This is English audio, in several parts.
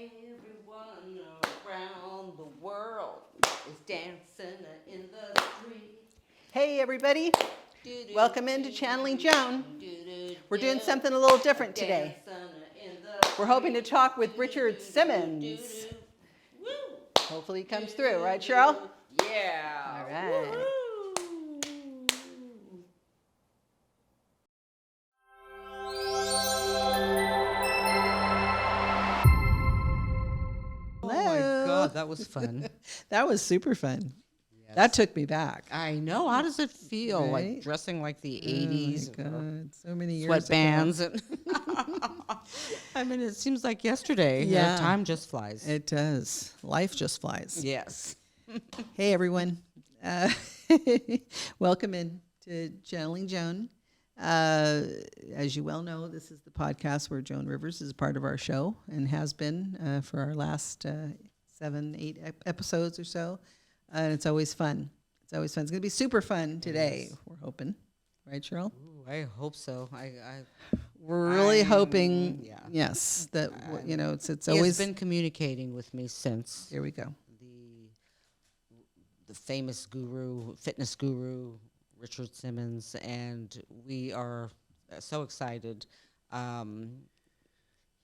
Everyone around the world is dancing in the street. Hey everybody, welcome into Channeling Joan. We're doing something a little different today. We're hoping to talk with Richard Simmons. Hopefully he comes through, right Cheryl? Yeah. All right. That was fun. That was super fun. Yes. That took me back. I know. How does it feel? Right? Like dressing like the 80s? Oh my God. So many years Sweatbands. And I mean, it seems like yesterday. Yeah. Time just flies. It does. Life just flies. Yes. Hey, everyone. Welcome in to Channeling Joan. As you well know, this is the podcast where Joan Rivers is a part of our show and has been for our last 7-8 episodes or so. And it's always fun. It's always fun. It's going to be super fun today, we're hoping. Right, Cheryl? Ooh, I hope so. We're really hoping, yes, that, it's always... He's been communicating with me since. Here we go. The famous guru, fitness guru, Richard Simmons, and we are so excited.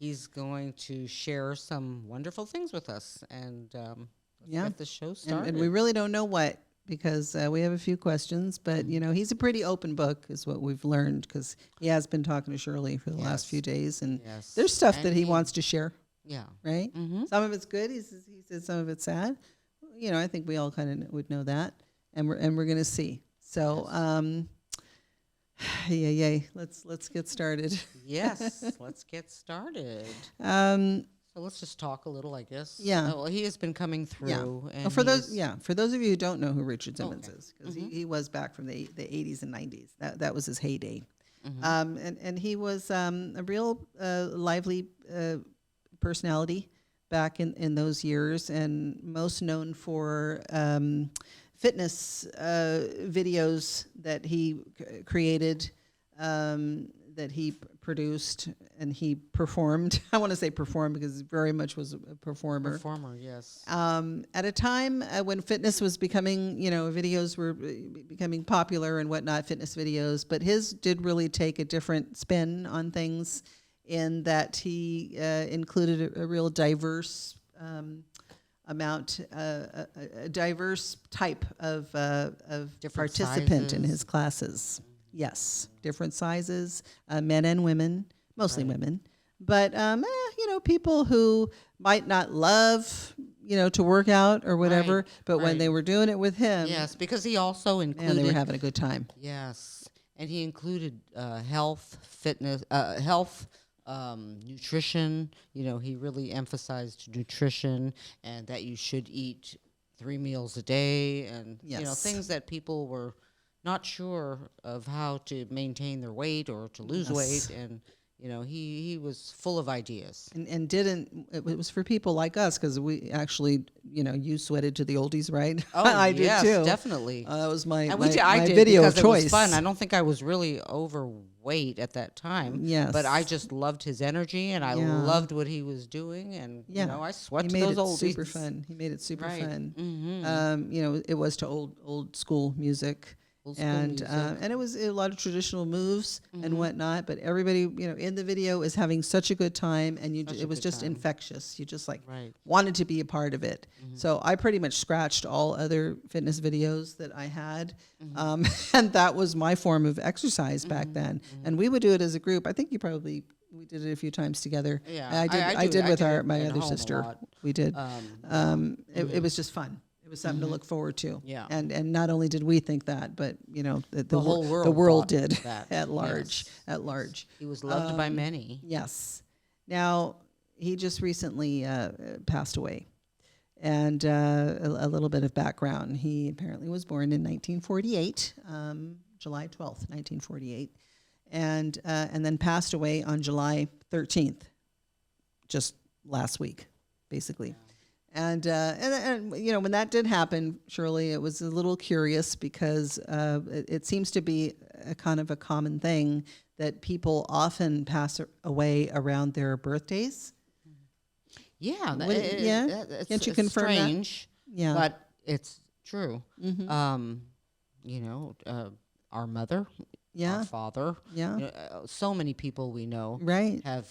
He's going to share some wonderful things with us, and let's get the show started. And we really don't know what, because we have a few questions, but he's a pretty open book, is what we've learned, because he has been talking to Shirley for the last few days, and there's stuff that he wants to share. Yeah. Right? Mm-hmm. Some of it's good. He said some of it's sad. I think we all kind of would know that, and we're going to see. So, let's get started. Yes, let's get started. So let's just talk a little, I guess. Yeah. Well, he has been coming through. Yeah. And for those of you who don't know who Richard Simmons is, because he was back from the 80s and 90s. That was his heyday. Mm-hmm. And he was a real lively personality back in those years, and most known for fitness videos that he created, that he produced, and he performed. I want to say performed because he very much was a performer. Performer, yes. At a time when fitness was becoming, videos were becoming popular and whatnot, fitness videos, but his did really take a different spin on things, in that he included a real diverse a diverse type of participant in his classes. Yes, different sizes, men and women, mostly women, but people who might not love to work out or whatever, but when they were doing it with him, yes, because he also included, and they were having a good time. Yes, and he included health, fitness, nutrition. He really emphasized nutrition, and that you should eat 3 meals a day, and things that people were not sure of how to maintain their weight or to lose weight, and he was full of ideas. And it was for people like us, because we actually, you sweated to the oldies, right? Oh, I did too. Definitely. That was my I did video because choice. It was fun. I don't think I was really overweight at that time. Yes. But I just loved his energy, and I loved what he was doing, and I sweat to those oldies. Super fun. He made it super fun. Mm-hmm. It was to old school music. And it was a lot of traditional moves and whatnot, but everybody in the video is having such a good time, and it was just infectious. You just wanted to be a part of it. So I pretty much scratched all other fitness videos that I had, and that was my form of exercise back then. And we would do it as a group. I think we did it a few times together. Yeah, I did with my other sister. We did. It was just fun. It was something to look forward to. Yeah. And not only did we think that, but the whole world, the world did that. at large. Yes. At large. He was loved by many. Yes. Now, he just recently passed away. And a little bit of background. He apparently was born in 1948, July 12th, 1948, and then passed away on July 13th, just last week, basically. Yeah. And when that did happen, Shirley, it was a little curious, because it seems to be a kind of a common thing that people often pass away around their birthdays. Yeah, Can't you confirm strange, that? Yeah. but it's true. You know, our mother, our father, Yeah. you know, so many people we know Right. have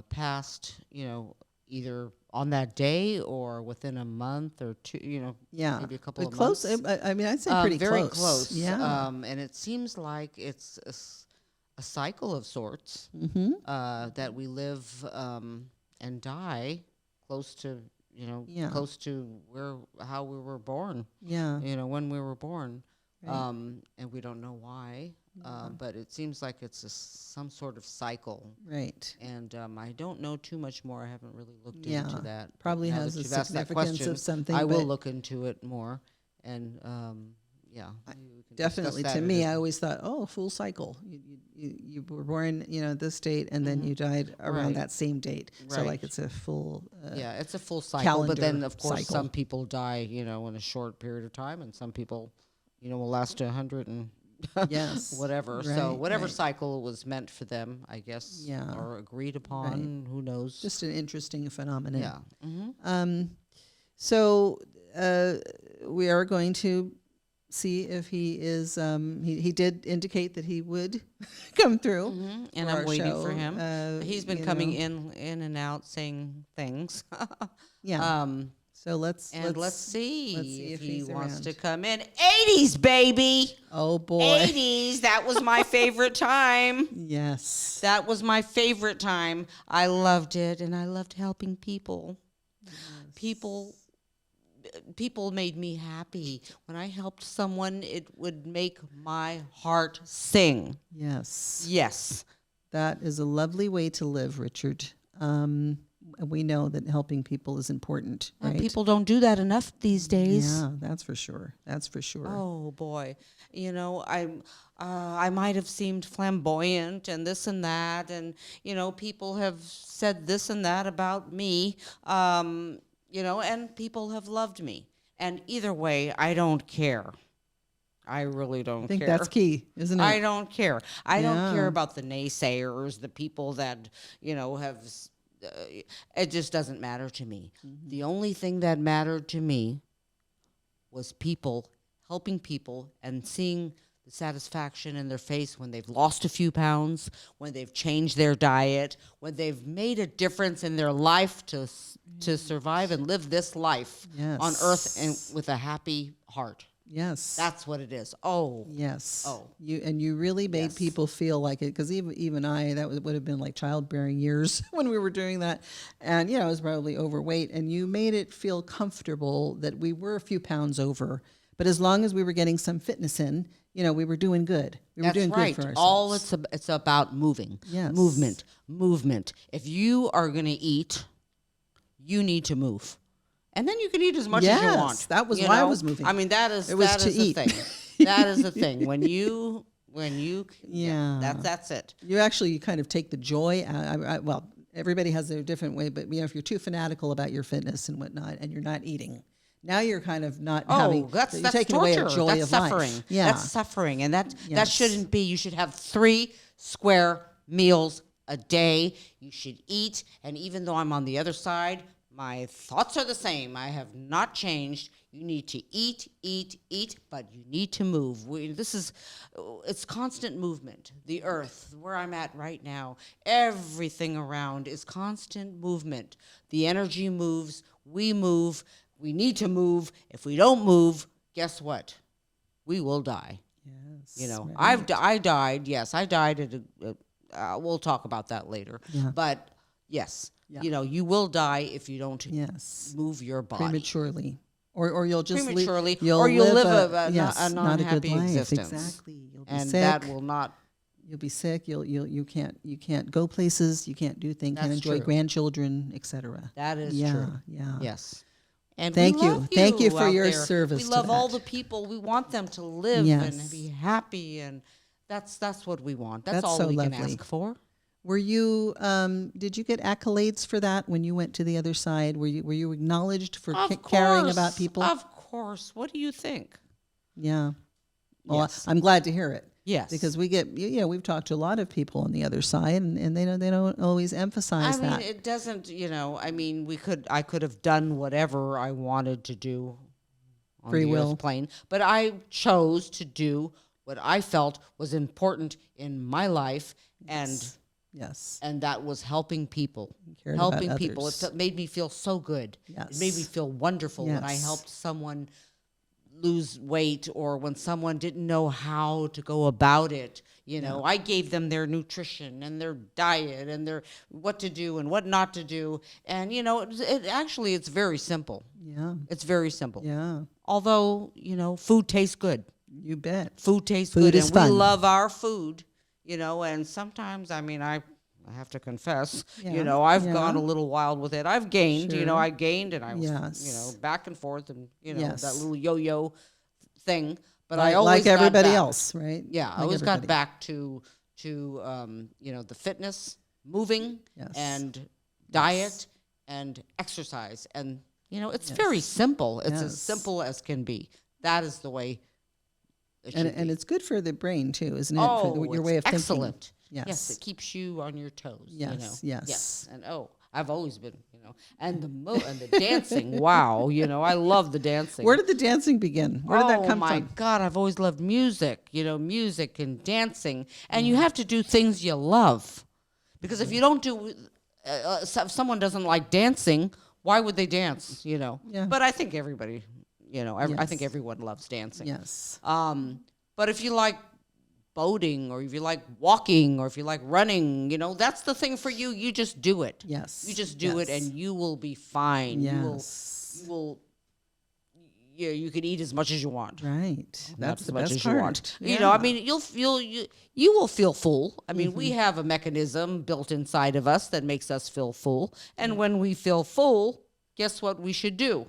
passed, you know, either on that day or within a month or two, you know, Yeah. maybe a couple of close. months. I mean, I'd say pretty very close. Yeah. And it seems like it's a cycle of sorts that we live and die close to, you know, Yeah. close to how we were born. Yeah. You know, when we were born, Right. and we don't know why. But it seems like it's some sort of cycle. Right. And I don't know too much more. I haven't really looked Yeah. into that. But Probably now has that a you've asked that significance question, of something. I will but look into it more. And yeah, maybe we can definitely, discuss to that me, at I always thought, oh, full cycle. You were born, you know, this date, and then you died around Right. that same date. So Right. like it's a full. yeah, it's a full cycle. Calendar But then, of course, cycle. some people die, you know, in a short period of time, and some people, you know, will last 100 and Yes. whatever. So Right, whatever right. cycle was meant for them, I guess, Yeah. or agreed upon. Who knows? Just an interesting phenomenon. yeah. So we are going to see if he is. He did indicate that he would come through, And for I'm our waiting show. for him. He's been You coming know. in and out saying things. Yeah. So let's see if he he's wants around. to come in. 80s, baby. Oh boy. 80s. That was my favorite time. Yes. That was my favorite time. I loved it, and I loved helping people. People made me happy. When I helped someone, it would make my heart sing. Yes. Yes. That is a lovely way to live, Richard. And we know that helping people is important, right? People don't do that enough these days. Yeah, that's for sure. That's for sure. Oh boy, you know, I might have seemed flamboyant and this and that, and you know, people have said this and that about me, you know, and people have loved me. And either way, I don't care. I really don't I think care. that's key, isn't it? I don't care. I don't care Yeah. about the naysayers, the people that, you know, have. It just doesn't matter to me. The only thing that mattered to me was people, helping people, and seeing the satisfaction in their face when they've lost a few pounds, when they've changed their diet, when they've made a difference in their life to survive and live this life on earth and with a happy heart. Yes. That's what it is. Oh. Yes. Oh. You really made Yes. people feel like it, because even I, would have been like childbearing years when we were doing that, and I was probably overweight, and you made it feel comfortable that we were a few pounds over, but as long as we were getting some fitness in, we were doing good. We were doing right. good for ourselves. All it's about moving. Yes. Movement. If you are going to eat, you need to move. And then you can eat as much as you want. That was why I was moving. I mean, that is It was that to is eat. the thing. That is the thing. When you Yeah. that's it. You actually kind of take the joy out. Well, everybody has their different way, but if you're too fanatical about your fitness and whatnot, and you're not eating, now you're kind of not having. That's you're taking torture. away a joy That's of suffering. life. Yeah, That's suffering, and that Yes. shouldn't be. You should have 3 square meals a day. You should eat, and even though I'm on the other side, my thoughts are the same. I have not changed. You need to eat, but you need to move. It's constant movement. The earth, where I'm at right now, everything around is constant movement. The energy moves. We move. We need to move. If we don't move, guess what? We will die. yes. I died. Yes, I died we'll talk about that later. Yeah. But yes. Yeah. You will die if you don't Yes, move your body. prematurely, or you'll just Prematurely, you'll or you'll live a a not non-happy a good life. existence. Exactly, you'll be And sick. that will not. You'll be sick. You can't go places. You can't do things. Can't That's enjoy true. grandchildren, etc. That is Yeah, true. yeah. Yes. And Thank we you. love Thank you for out your there. service We to love all that. the people. We want them to live Yes. and be happy, and that's what we want. That's all so we can lovely. ask for. Were you? Did you get accolades for that when you went to the other side? Were you acknowledged for caring about people? Of course. What do you think? Yeah. Well, Yes. I'm glad to hear it. Yes. Because we get, we've talked to a lot of people on the other side, and they don't always emphasize that. I mean, it doesn't, I could have done whatever I wanted to do on Free the will. earth plane, but I chose to do what I felt was important in my life, Yes. and that was helping people. Cared Helping about people. others. It made me feel so good. Yes. It made me feel wonderful when I Yes. helped someone lose weight, or when someone didn't know how to go about it. I gave them their nutrition and their diet and their what to do and what not to do. And, it's very simple. Yeah. It's very simple. Yeah. Although, food tastes good. You bet. Food tastes Food good, is and fun. we love our food, and sometimes, I have to confess, Yeah, I've yeah. gone a little wild with it. I've gained, Sure. I gained, and I was, Yes. back and forth, and, Yes. that little yo-yo thing. But Like, I always got everybody back. else, right? Yeah, I Like always got everybody. back to the fitness, moving, Yes. and diet, and exercise. And, it's very simple. It's as Yes. simple as can be. That is the way it should And be. it's good for the brain too, isn't it? Oh, For your it's way of excellent. thinking. Yes, it keeps you on your toes. Yes, yes. Yes, and I've always been, and the dancing. Wow, I love the dancing. Where did the dancing begin? Where did that come Oh my from? God, I've always loved music. Music and dancing, and you have to do things you love, because if you don't do, if someone doesn't like dancing, why would they dance? Yeah. But I think everybody, I think Yes. everyone loves dancing. Yes. But if you like boating, or if you like walking, or if you like running, that's the thing for you. You just do it. Yes. You just do it, Yes. and you will be fine. Yes. You will. You can eat as much as you want. Right. Not That's as the much best as part. you want. Yeah. You'll feel you will feel full. I mean, we have a mechanism built inside of us that makes us feel full. And when we feel full, guess what we should do?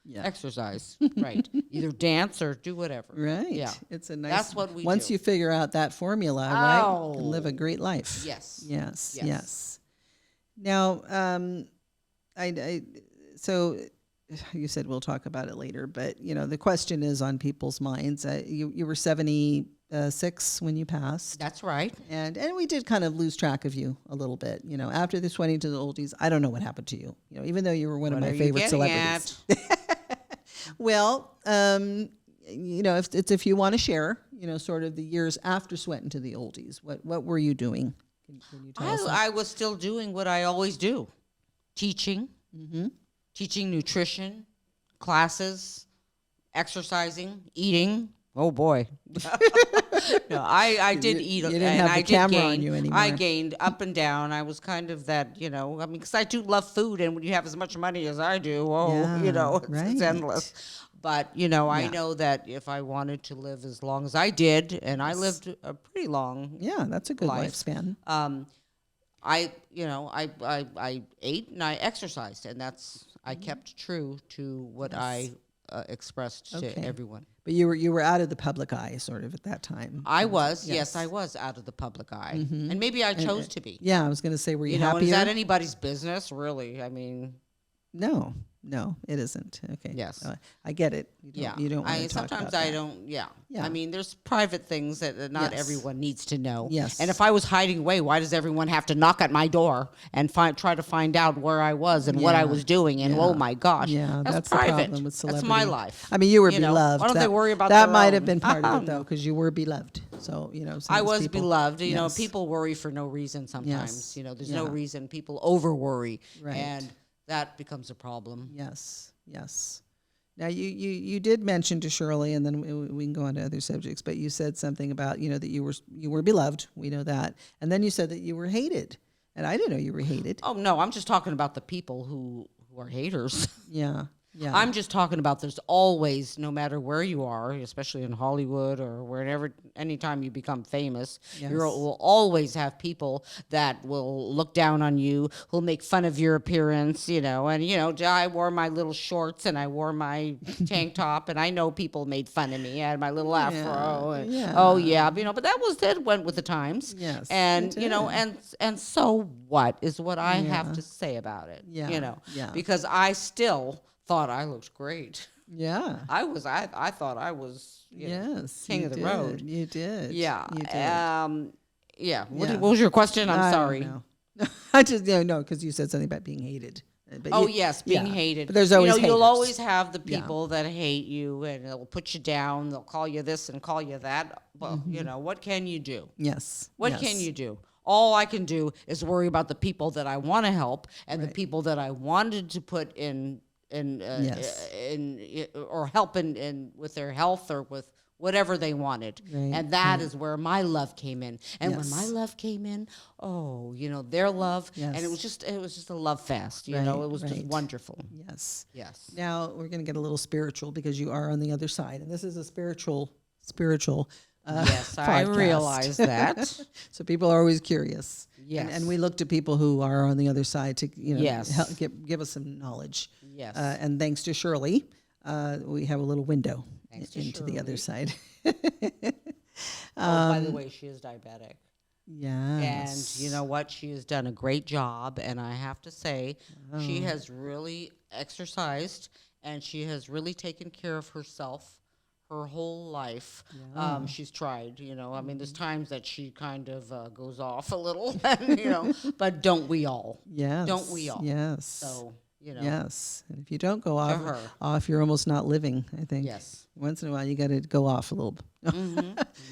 Yeah. Exercise, right? Either dance or do whatever. Right. Yeah. It's a nice. That's what we Once do. you figure out that formula, right, you can live a Oh. great life. Yes. Yes. Yes. Yes. Now, so you said we'll talk about it later, but the question is on people's minds. You were 76 when you passed, That's right. and we did kind of lose track of you a little bit. After the 20 to the oldies, I don't know what happened to you. Even though you were one of What my are you favorite getting celebrities. at? Well, if you want to share, sort of the years after Sweatin' to the Oldies, what were you doing? Can you tell us? I was still doing what I always do, teaching, teaching nutrition, classes, exercising, eating. Oh boy, no, I did eat, you didn't and have the I did camera on gain. you anymore. I gained up and down. I was kind of that, because I do love food, and when you have as much money as I do, Yeah, it's right. endless. But I know that if I wanted to live as long as I did, and I lived a pretty long Yeah, that's a good life. lifespan. I ate and I exercised, and I kept true to what I expressed to Okay. everyone. But you were out of the public eye sort of at that time. I was, Yes. yes, I was out of the public eye, and maybe I chose to be. Yeah, I was going to say, were you, And is happier? that anybody's business, really? I mean, No, it isn't. Okay. Yes. I get it. You don't want to talk sometimes about I that. don't. Yeah. Yeah. I mean, there's private things that not Yes. everyone needs to know. Yes. And if I was hiding away, why does everyone have to knock at my door and try to find out where I was and what I Yeah. was doing? And Yeah. oh my gosh, Yeah, that's the private. problem with That's my celebrity. life. I mean, you were You know, beloved. why don't they worry about that? their Might own? have been part of Oh, it though, because you were beloved. So I sometimes was people- beloved. Yes. People worry for no reason sometimes. Yes. There's no Yeah. reason. People over worry, Right. and that becomes a problem. Yes. Now you did mention to Shirley, and then we can go on to other subjects. But you said something about that you were beloved. We know that, and then you said that you were hated, and I didn't know you were hated. Oh no, I'm just talking about the people who are haters. Yeah. I'm just talking about there's always, no matter where you are, especially in Hollywood or wherever, anytime you become famous, Yes. you will always have people that will look down on you, who'll make fun of your appearance, and, I wore my little shorts and I wore my tank top, and I know people made fun of me. I had my little afro. And, yeah. Oh, yeah. But that went with the times. Yes, And, it did. and so what is what I have Yeah. to say about it, Yeah, yeah. because I still thought I looked great. Yeah. I thought I was Yes. king you of the did. road. You did. Yeah. You did. Yeah. What, Yeah. what was your question? I'm I don't sorry. know. I just no, because you said something about being hated. But Oh you- yes, being yeah. hated. But there's always you'll haters. always have the Yeah. people that hate you and they'll put you down. They'll call you this and call you that. Well, what can you do? Yes. What yes. can you do? All I can do is worry about the people that I want to help and the people that I wanted to put in Yes. or help in with their health or with whatever they wanted. Right, And that is where my love came in. And when Yes. my love came in, their love, and Yes. it was just a love fest. It Right, was just right. wonderful. Yes. Yes. Now we're going to get a little spiritual because you are on the other side, and this is a spiritual. Yes, I podcast. realize that. So people are always curious. Yes. And we look to people who are on the other side to Yes. help, give us some knowledge. Yes. And thanks to Shirley, we have a little window Thanks to into the other side. By the way, she is diabetic. Yeah. And you know what? She has done a great job. And I have to say, she has really exercised and she has really taken care of herself her whole life. She's tried, I mean, there's times that she kind of goes off a little, but don't we all? Yes. Don't we all? Yes. So, Yes. And if you don't go her. off, you're almost not living, I think. Yes. Once in a while, you got to go off a little.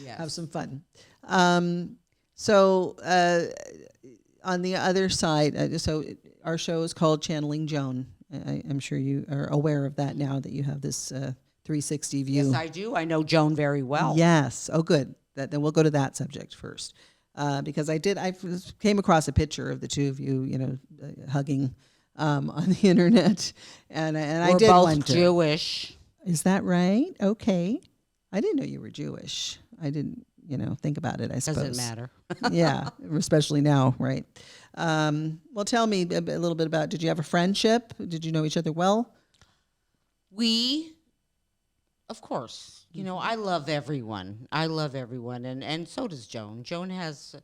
Yes. Have some fun. So on the other side, so our show is called Channeling Joan. I'm sure you are aware of that now that you have this 360 view. Yes, I do. I know Joan very well. Yes. Oh, good. Then we'll go to that subject first, because I came across a picture of the two of you, hugging on the internet, and I did both wonder. Jewish. Is that right? Okay. I didn't know you were Jewish. I didn't, think about it, I suppose. Doesn't matter. Yeah, especially now, right? Well, tell me a little bit about, did you have a friendship? Did you know each other well? Of course, I love everyone. I love everyone, and so does Joan. Joan has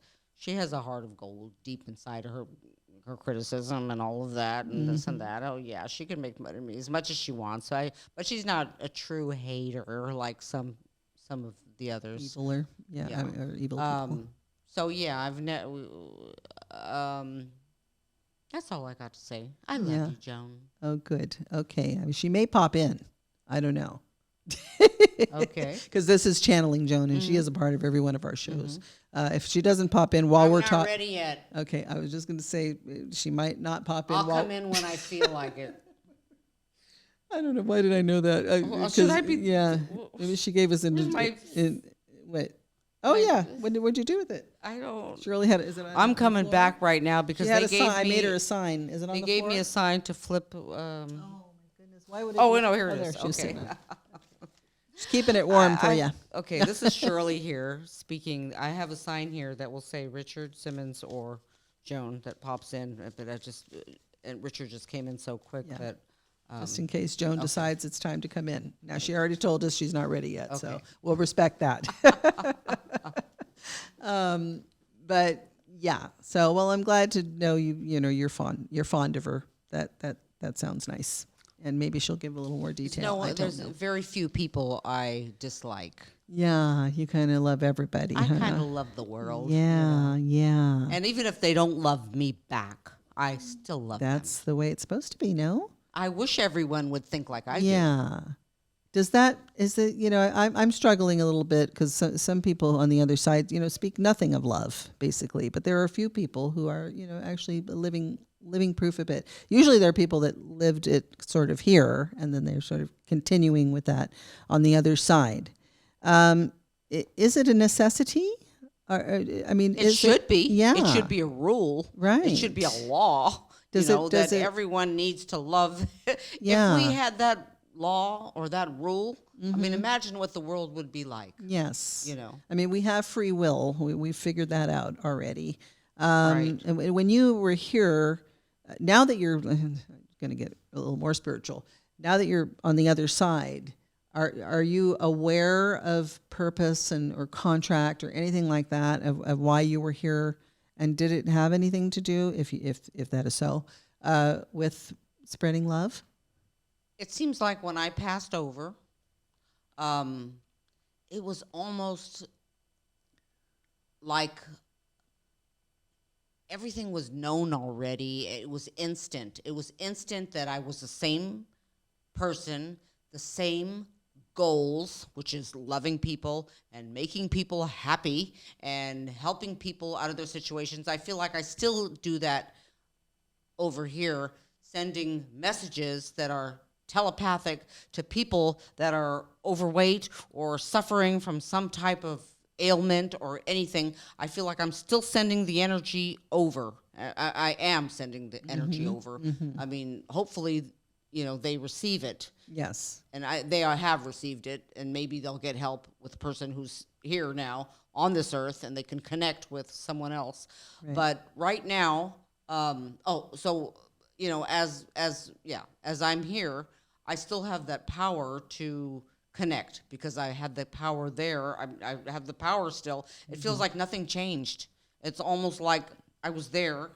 a heart of gold deep inside of her criticism and all of that and this and that. Oh yeah, she can make fun of me as much as she wants. But she's not a true hater like some of the others. Eviler, Yeah. or evil people. So yeah, that's all I got to say. I love you, Joan. Oh, good. Okay. I mean, she may pop in. I don't know. Okay. Because this is Channeling Joan, and she is a part of every one of our shows. If she doesn't pop in while we're I'm not talking, ready yet. okay, I was just going to say she might not pop in. I'll while come in when I feel like it. I don't know. Why did I know that? Should I be? Yeah. Maybe she gave us wait. Oh yeah. What'd you do with it? I don't. She really had it. Is it on I'm the coming floor? back right now because She had they a gave sign. I me. made her a sign. Is it on They the gave floor? me a sign to flip. Oh my goodness. Why would it? Oh, be- no, here it there is. she was Okay. sitting there. Just keeping it warm for you. Okay, this is Shirley here speaking. I have a sign here that will say Richard Simmons or Joan that pops in, but and Richard just came in so quick Yeah. that. Just in case Joan decides it's time to come in. Now she already told us she's not ready yet, so Okay. we'll respect that. But yeah, so well, I'm glad to know you're fond of her. That sounds nice, and maybe she'll give a little more detail. No, I don't there's know. very few people I dislike. Yeah, you kind of love everybody. I huh? kind of love the world. Yeah, yeah. And even if they don't love me back, I still love them. That's the way it's supposed to be. No. I wish everyone would think like I do. Yeah. I'm struggling a little bit because some people on the other side, speak nothing of love, basically. But there are a few people who are, actually living proof of it. Usually there are people that lived it sort of here, and then they're sort of continuing with that on the other side. Is it a necessity? It should be. Yeah. It should be a rule. Right. It should be a law. Does that it- everyone needs to love. Yeah. If we had that law or that rule, I mean, imagine what the world would be like. Yes. You know. I mean, we have free will. We figured that out already. Right. And when you were here, now that you're going to get a little more spiritual, now that you're on the other side, are you aware of purpose or contract or anything like that of why you were here? And did it have anything to do, if that is so, with spreading love? It seems like when I passed over, it was almost like everything was known already. It was instant. It was instant that I was the same person, the same goals, which is loving people and making people happy and helping people out of their situations. I feel like I still do that over here, sending messages that are telepathic to people that are overweight or suffering from some type of ailment or anything. I feel like I'm still sending the energy over. I am sending the energy over. I mean, hopefully, they receive it. Yes. And they have received it, and maybe they'll get help with the person who's here now on this earth, and they can connect with someone else. Right. But right now, as I'm here, I still have that power to connect because I had the power there. I have the power still. It feels like nothing changed. It's almost like I was there,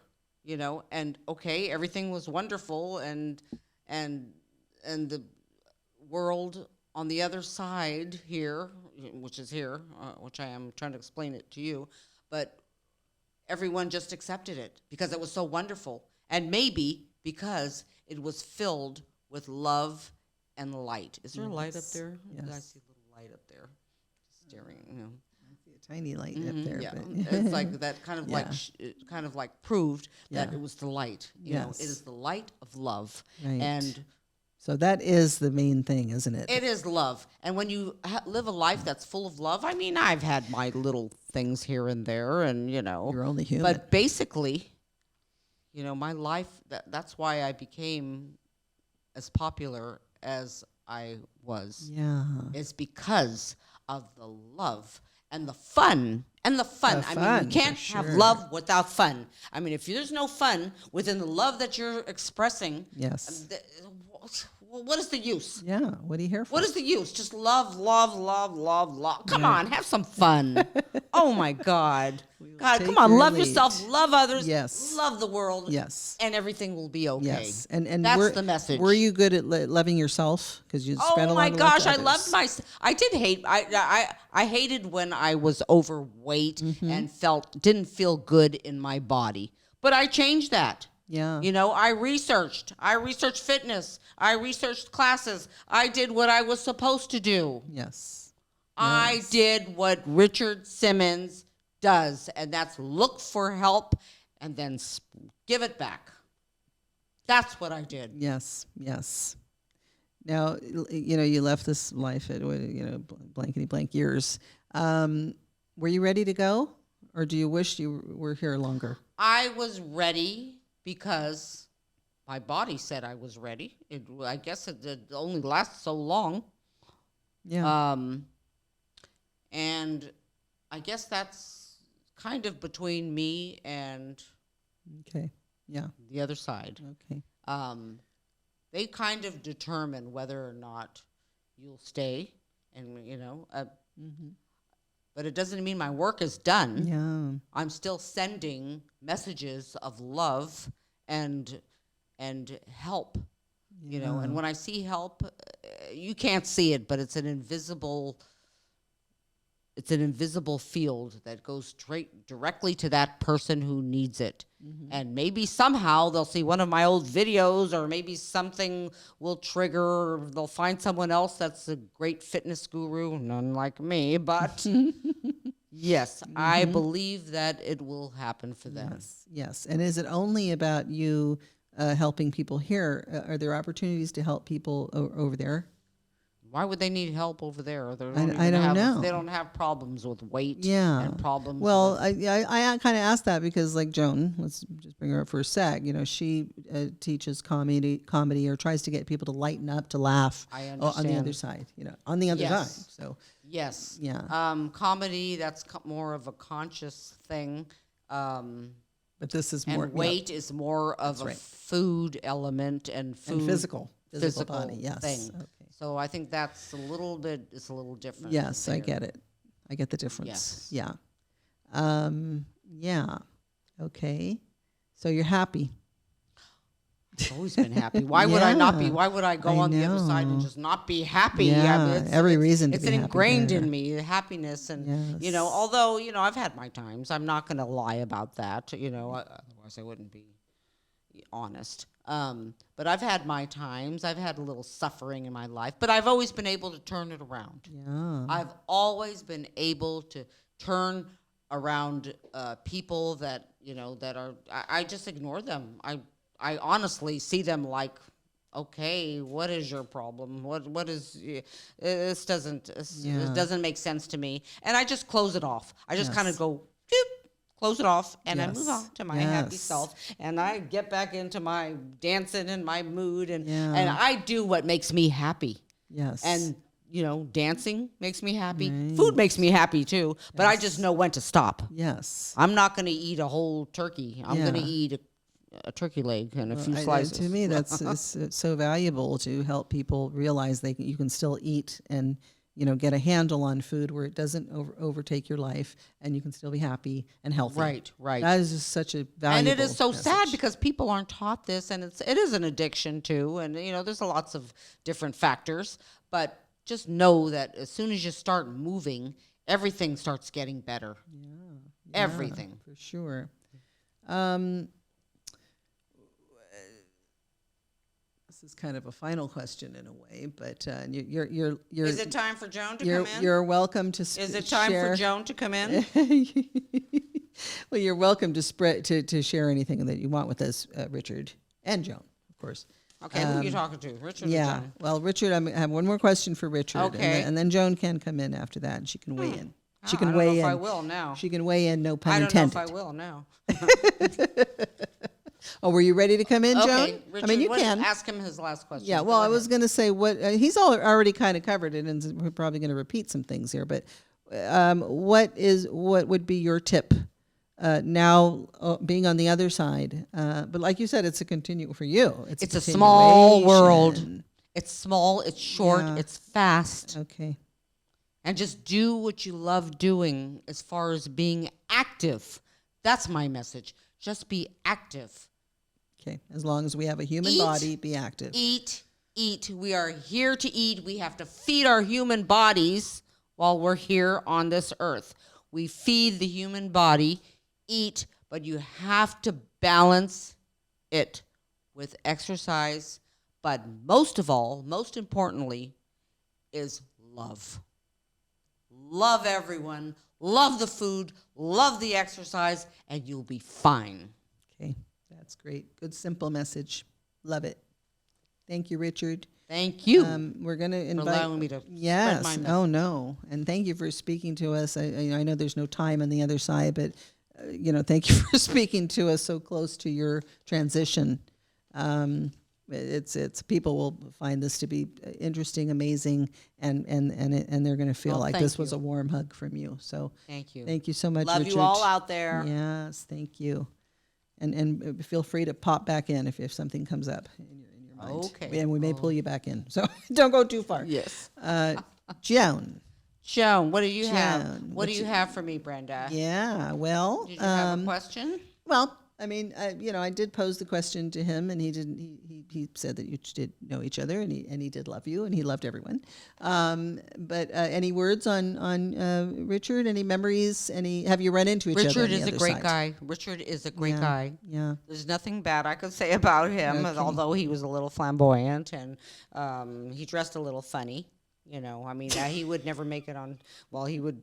and okay, everything was wonderful, and the world on the other side here, which is here, which I am trying to explain it to you, but everyone just accepted it because it was so wonderful. And maybe because it was filled with love and light. Is there a light up there? Yes. I see a little light up there staring, I see a tiny light up there. Yeah, But it's like that kind of like proved that Yeah. it was the light. Yes. It is the light of love. Right. And so that is the main thing, isn't it? it is love. And when you live a life that's full of love, I mean, I've had my little things here and there, and, You're only human. But basically, my life, that's why I became as popular as I was. Yeah. Is because of the love and the fun. And the fun. The I fun, mean, you can't for have sure. love without fun. I mean, if there's no fun within the love that you're expressing, Yes. what is the use? Yeah. What are you here for? What is the use? Just love, love, love, love, love. Come on, have some fun. Oh my God. God, take come on, your love lead. yourself, love others, Yes. love the world. Yes. And everything will be okay. Yes. And that's the message. Were you good at loving yourself? Because you spent a Oh lot my of gosh, I others. loved I did hate. I hated when I was overweight and didn't feel good in my body. But I changed that. Yeah. I researched fitness. I researched classes. I did what I was supposed to do. Yes. I did what Richard Simmons does, and that's look for help and then give it back. That's what I did. Yes. Yes. Now, you left this life at, blankety blank years. Were you ready to go? Or do you wish you were here longer? I was ready because my body said I was ready. I guess it only lasts so long. Yeah. And I guess that's kind of between me and Okay. Yeah. the other side. Okay. They kind of determine whether or not you'll stay, and but it doesn't mean my work is done. Yeah. I'm still sending messages of love and help. And when I see help, you can't see it, but it's an invisible field that goes straight directly to that person who needs it. And maybe somehow they'll see one of my old videos, or maybe something will trigger, or they'll find someone else that's a great fitness guru, none like me, but yes, I believe that it will happen for them. Yes. Yes. And is it only about you helping people here? Are there opportunities to help people over there? Why would they need help over there? They I don't know. They don't have problems with weight. Yeah. And problems. Well, with, I kind of asked that because, like Joan, let's just bring her up for a sec. She teaches comedy, or tries to get people to lighten up, to laugh. I On the understand. other side, on the other Yes. side. So yes. Yeah. Comedy, that's more of a conscious thing. but this is more And weight is more of a right. food element and food. and physical body. Yes. thing. Okay. So I think that's it's a little different. Yes, I there. get it. I get the difference. Yes. Yeah. Yeah. Okay. So you're happy. I've always been happy. Why would I not be? Yeah, Why would I go I on the other side and know. just not be happy? Yeah, every reason to it's be happy ingrained there. in me, the happiness, and Yes. although I've had my times, I'm not going to lie about that. Otherwise I wouldn't be honest. But I've had my times. I've had a little suffering in my life, but I've always been able to turn it around. Yeah. I've always been able to turn around people that that are. I just ignore them. I honestly see them like, okay, what is your problem? What is this? It doesn't make sense to me, and I just close it off. I just kind of Yes. go, doop, close it off, and I move Yes. on to my happy Yes. self, and I get back into my dancing and my mood, and Yeah. I do what makes me happy. Yes. And dancing makes me happy. Food makes me happy too. But I just know when to stop. yes. I'm not going to eat a whole turkey. I'm going to Yeah. eat a turkey leg and a few I- slices. to me, it's so valuable to help people realize you can still eat and get a handle on food where it doesn't overtake your life, and you can still be happy and healthy. Right. That is just such a valuable. And it is so sad message. because people aren't taught this, and it is an addiction too. And there's lots of different factors, but just know that as soon as you start moving, everything starts getting better. Yeah, Everything. for sure. This is kind of a final question in a way, but you're Is it time for Joan to you're come in? you're welcome to. Is it time share. for Joan to come in? Well, you're welcome to spread to share anything that you want with us, Richard and Joan, of course. Okay, who are you talking to? Richard or Yeah. Joan? Well, Richard, I have one more question for Richard. Okay. And then Joan can come in after that, and she can weigh in. She Oh, can I don't weigh know in. if I will now. She can weigh in. No pun I don't intended. know if I will now. Oh, were you ready to come in, Okay, Joan? Richard, I mean, you what- can. ask him his last question. Yeah. Go Well, I ahead. was going to say what he's already kind of covered it, and we're probably going to repeat some things here. But what would be your tip now, being on the other side? But like you said, it's a continue for you. It's a small continuation. world. It's small, it's short, Yeah. it's fast. Okay. And just do what you love doing as far as being active. That's my message. Just be active. Okay. As long as we have a human Eat. body, be active. Eat. We are here to eat. We have to feed our human bodies while we're here on this earth. We feed the human body, eat, but you have to balance it with exercise. But most of all, most importantly, is love. Love everyone, love the food, love the exercise, and you'll be fine. Okay. That's great. Good, simple message. Love it. Thank you, Richard. Thank you We're going to for invite. allowing me to spread Yes. my message. Oh no. And thank you for speaking to us. I know there's no time on the other side, but thank you for speaking to us so close to your transition. It's people will find this to be interesting, amazing, and they're going to feel Well, like thank this was you. a warm hug from you. So Thank you. thank you so much, Love Richard. you all out there. Yes, thank you. And feel free to pop back in if something comes up in your mind. Okay. And we may pull you back in. So don't go too far. Yes. Joan. Joan, what do you have? Joan, What do you have for me, Brenda? Yeah, well. Did you have a question? Well, I mean, I did pose the question to him, and he didn't. He said that you did know each other, and he did love you, and he loved everyone. But any words on Richard? Any memories? Have you run into each other? Richard on the is a other great side? guy. Richard is a great guy. Yeah. There's nothing bad I could say about him, Okay. although he was a little flamboyant and he dressed a little funny. I mean, he would never make it on. Well, he would.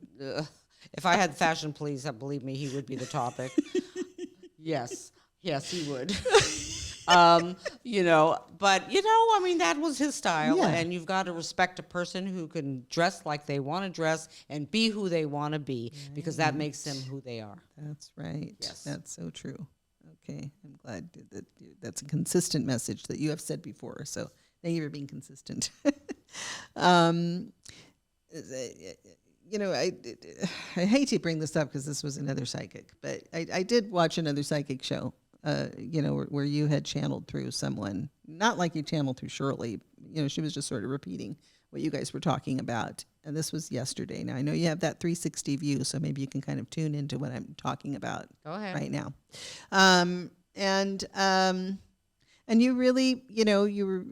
If I had fashion police, believe me, he would be the topic. Yes, he would. But I mean, that was his style, Yeah. and you've got to respect a person who can dress like they want to dress and be who they want to be, because that makes them who they are. That's right. Yes. That's so true. Okay. I'm glad that's a consistent message that you have said before. So thank you for being consistent. I hate to bring this up because this was another psychic, but I did watch another psychic show, where you had channeled through someone, not like you channeled through Shirley. She was just sort of repeating what you guys were talking about. And this was yesterday. Now, I know you have that 360 view, so maybe you can kind of tune into what I'm talking about Go ahead. right now. And you really, you were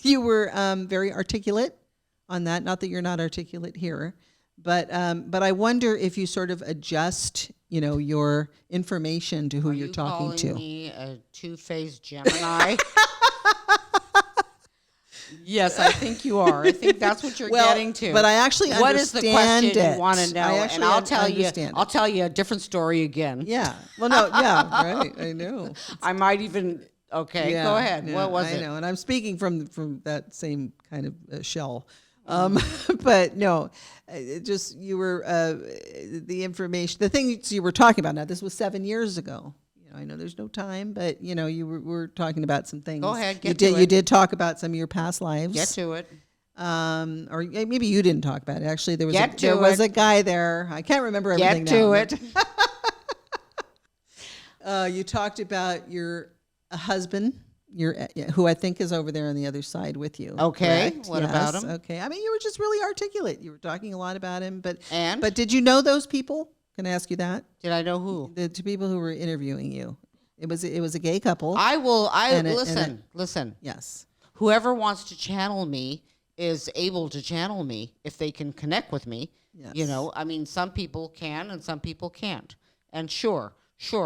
you were very articulate on that. Not that you're not articulate here, but I wonder if you sort of adjust, your information to who you're talking to. Are you calling me a two-faced Gemini? Yes, I think you are. I think that's what you're getting to. But I actually what is the understand question it. you want to know? And I'll tell you. I'll tell you a different story again. Yeah. Well, no. Yeah. Right. I know. I might even. Okay. Yeah, go ahead. yeah, What was it? I know, and I'm speaking from that same kind of shell. But no, it just you were the information, the things you were talking about. Now, this was 7 years ago. I know there's no time, but you were talking about some things. Go ahead. You did talk about some of your past lives. Get to it. Or maybe you didn't talk about it. Actually, there was was a guy there. I can't remember everything Get to now. it. You talked about your husband, who I think is over there on the other side with you. Okay. Correct? What about him? Okay. I mean, you were just really articulate. You were talking a lot about him, but And? did you know those people? Can I ask you that? Did I know who? The two people who were interviewing you. It was a gay couple. Listen. Yes. Whoever wants to channel me is able to channel me if they can connect with me. Yes. I mean, some people can and some people can't. And sure,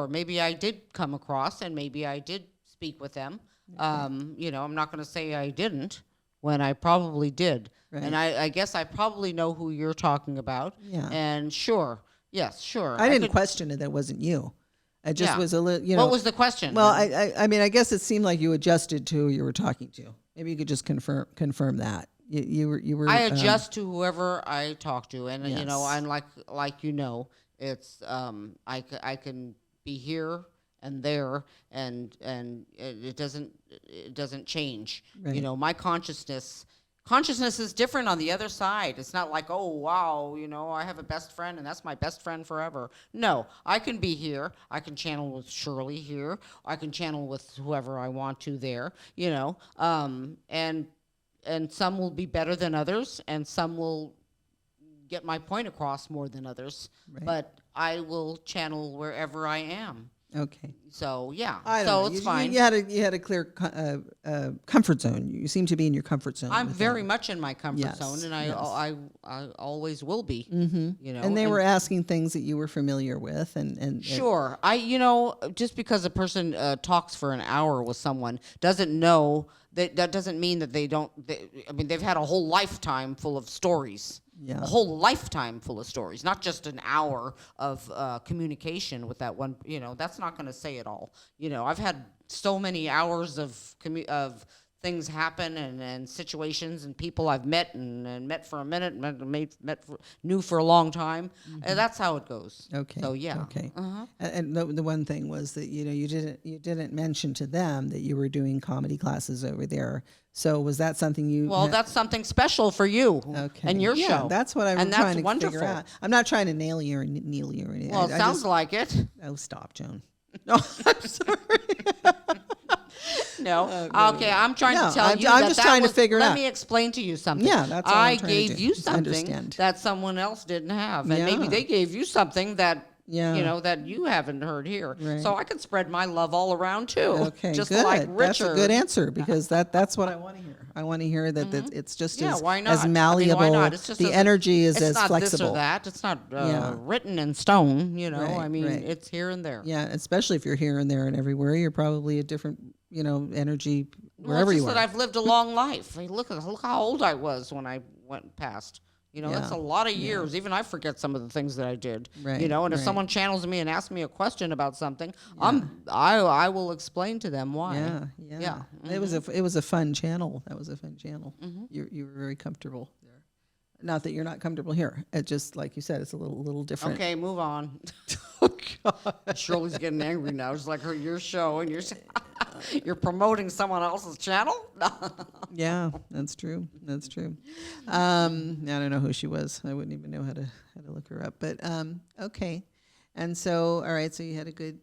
maybe I did come across and maybe I did speak with them. Okay. I'm not going to say I didn't when I probably did. Right. And I guess I probably know who you're talking about. Yeah. And sure. Yes, sure. I didn't question it that it wasn't you. I just was a little, What was the question? Well, I mean, I guess it seemed like you adjusted to who you were talking to. Maybe you could just confirm that. You were. I adjust to whoever I talk to, and yes. I'm like it's I can be here and there, and it doesn't change. Right. My consciousness is different on the other side. It's not like, oh, wow, I have a best friend and that's my best friend forever. No, I can be here. I can channel with Shirley here. I can channel with whoever I want to there, and some will be better than others and some will get my point across more than others. Right. But I will channel wherever I am. Okay. So yeah, it's fine. You had a clear comfort zone. You seem to be in your comfort zone. I'm very much in my comfort zone, and I always will be. Mm-hmm. And they were asking things that you were familiar with, and sure. Just because a person talks for an hour with someone doesn't know that doesn't mean that they don't. They've had a whole lifetime full of stories. Yeah. A whole lifetime full of stories, not just an hour of communication with that one. That's not going to say it all. I've had so many hours of things happen and situations and people I've met and met for a minute, knew for a long time. Mm-hmm. And that's how it goes. Okay. So yeah. Okay. Uh-huh. And the one thing was that you didn't mention to them that you were doing comedy classes over there. So was that something you? Well, that's something special for you and your show. That's what I'm trying to figure out. I'm not trying to nail you or kneel you or anything. Well, it sounds like it. Oh, stop, Joan. No, I'm sorry. No. Okay, I'm trying to tell you. I'm just trying to figure it out. Let me explain to you something. Yeah, that's all I'm trying to do. I gave you something that someone else didn't have, and maybe they gave you something that that you haven't heard here. Right. So I can spread my love all around too. Okay, just good. Like Richard. That's a good answer because that's what I want to hear. I want to hear that it's just why not? as malleable. Why not? It's just the energy is as flexible. It's not this or that. It's not written in stone. It's here and there. Yeah, especially if you're here and there and everywhere, you're probably a different energy wherever you are. That I've lived a long life. Look how old I was when I went past. That's a lot of years. Even I forget some of the things that I did. Right, and if someone channels me and asks me a question about something, I will explain to them why. Yeah. Mm-hmm. It was a fun channel. That was a fun channel. Mm-hmm. You were very comfortable there. Not that you're not comfortable here. It just like you said, it's a little different. Okay, move on. Oh God. Shirley's getting angry now. It's like your show and you're promoting someone else's channel? Yeah, that's true. That's true. I don't know who she was. I wouldn't even know how to look her up. But okay. And so, all right. So you had a good.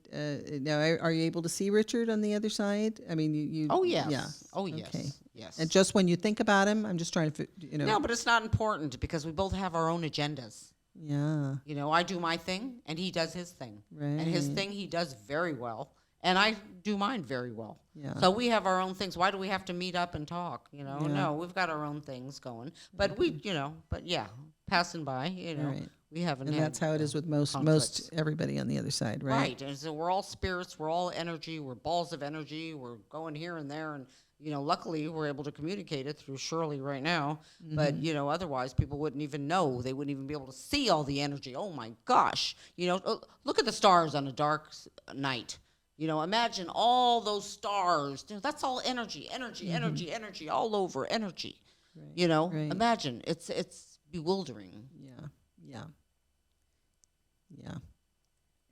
Now, are you able to see Richard on the other side? I mean, you. Oh yes. Yeah. Oh yes. Okay. Yes. And just when you think about him, I'm just trying to. No, but it's not important because we both have our own agendas. Yeah. You know, I do my thing and he does his thing. And his Right. thing he does very well. And I do mine very well. Yeah. So we have our own things. Why do we have to meet up and talk? You know, Yeah. no, we've got our own things going. But but yeah, passing by, you know, Right. we haven't And had, that's how it is with most conflicts. everybody on the other side, right? Right. And so we're all spirits, we're all energy, we're balls of energy, we're going here and there. And, you know, luckily we're able to communicate it through Shirley right now. But, you know, otherwise people wouldn't even know. They wouldn't even be able to see all the energy. Oh my gosh. You know, look at the stars on a dark night. You know, imagine all those stars. You know, that's all energy, energy, energy, all over energy. Right. You know, Right. imagine. It's bewildering. Yeah. Yeah. Yeah.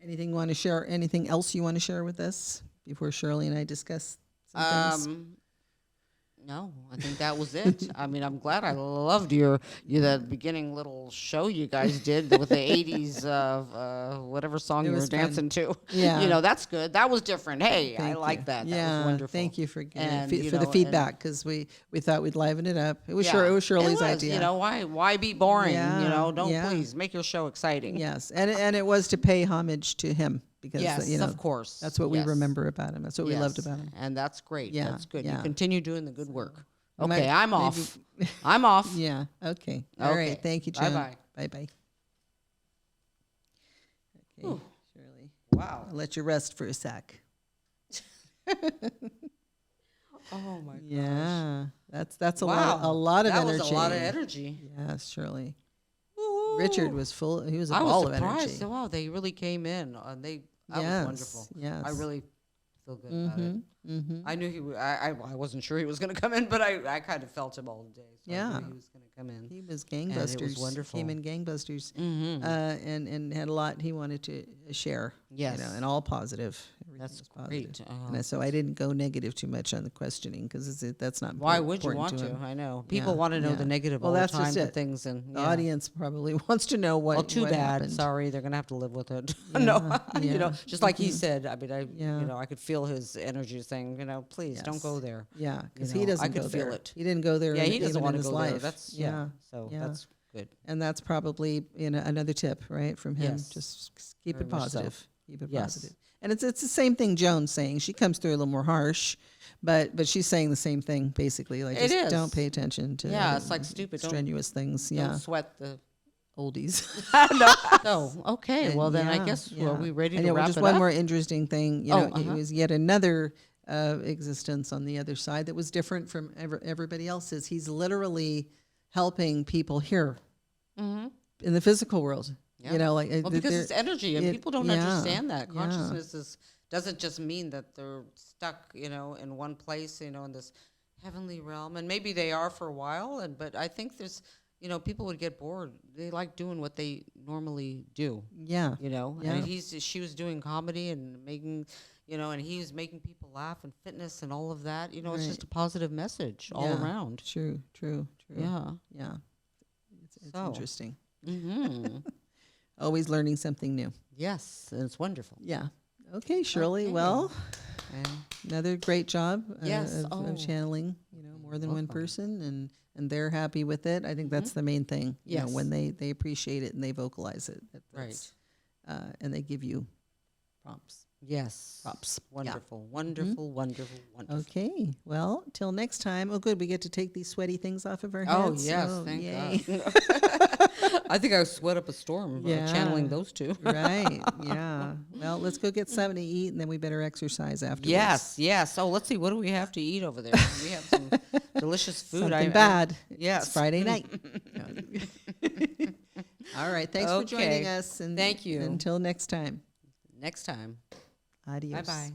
Anything else you want to share with us before Shirley and I discuss some things? No, I think that was it. I mean, I'm glad. I loved your that beginning little show you guys did with the 80s whatever song It you were was fun. dancing to. Yeah. You know, that's good. That was different. Hey, I Thank like you. that. Yeah, That was wonderful. thank you for And, you for the know, feedback, because we thought we'd liven it up. It was Yeah, it was Shirley's it was, idea. You know, why be boring? Yeah, You know, don't yeah. please make your show exciting. Yes, and it was to pay homage to him, because Yes, you know, of course. that's what we Yes. remember about him. That's what we loved Yes, about him. and that's great. Yeah, That's good. yeah. You continue doing the good work. We might- Okay, I'm maybe- off. I'm off. Yeah. Okay. All Okay. right. Thank you, Joan. Bye-bye. Bye bye. Okay, Whew. Shirley, Wow. I'll let you rest for a sec. Oh my Yeah, that's a Wow. lot of that energy. was a lot of energy. Yes, Shirley. Woo-hoo. Richard was full. He was a I ball was of surprised. energy. Wow, they really came in. That was wonderful. Yes. I really feel good about it. Mm-hmm. I knew he. I wasn't sure he was going to come in, but I kind of felt him all day. So I Yeah. knew he was going to come in. He was it gangbusters. was wonderful. Came in gangbusters, Mm-hmm. and had a lot he wanted to share. Yes. You know, and all positive. Everything That's was positive. great. So I didn't go negative too much on the questioning, because that's not. Why would you important want to? him. I know people Yeah, want to know yeah. the negative Well, all the that's time just to it. things, and The yeah. audience probably wants to know what. Well, too what bad. happened. Sorry, they're gonna have to live with it. Yeah, No, you yeah. know, just like he said. I mean, Yeah. you know, I could feel his energy saying, you know, please don't Yes. go there. Yeah, because You he know, doesn't I could go feel there. it. He didn't go there. Yeah, he even doesn't in want to his go life. there. That's So yeah. that's good. And that's probably another tip, right, from him. Yes. Just keep Very it much so. positive. Keep it Yes. positive. And it's the same thing Joan's saying. She comes through a little more harsh, but she's saying the same thing basically. Like, It just is. don't pay attention to Yeah, it's like stupid. Don't- strenuous things. Don't Yeah, sweat the. oldies. So okay, And well then I yeah, guess yeah. are we ready And to yeah, well, wrap just it one up? more interesting thing. You Oh, know, it was yet another existence on the other side that was different from everybody else's. He's literally helping people here Mm-hmm. in the physical world. Yeah. You know, like Well, because it's energy, and people don't understand that. yeah. Consciousness doesn't just mean that they're stuck, you know, in one place, you know, in this heavenly realm. And maybe they are for a while, but I think there's, you know, people would get bored. They like doing what they normally do, Yeah. you know. Yeah. And she was doing comedy and making, you know, and he was making people laugh and fitness and all of that. You know, it's Right. just a positive message all Yeah. around. True. Yeah. Yeah. It's So. interesting. Mm-hmm. Always learning something new. Yes, and it's wonderful. Yeah. Okay, Shirley. Okay. Well, And another great job Yes. of Oh. channeling, you know, more than one Welcome. person, and they're happy with it. I think that's the main thing. You know, Yes. when they appreciate it and they vocalize it. Right. And they give you prompts. yes, Props. Yeah. wonderful, wonderful, wonderful, wonderful. Okay. Well, till next time. Oh, good. We get to take these sweaty things off of our Oh heads. yes, thank yay. God. I think I sweat up a storm channeling those two. Right. Yeah. Well, let's go get something to eat, and then we better exercise afterwards. Yes. Oh, let's see. What do we have to eat over there? We have some delicious food. Something bad. Yes. It's Friday night. All right. Thanks for joining Okay. us. And Thank you. Until next time. Next time. Adios. Bye bye.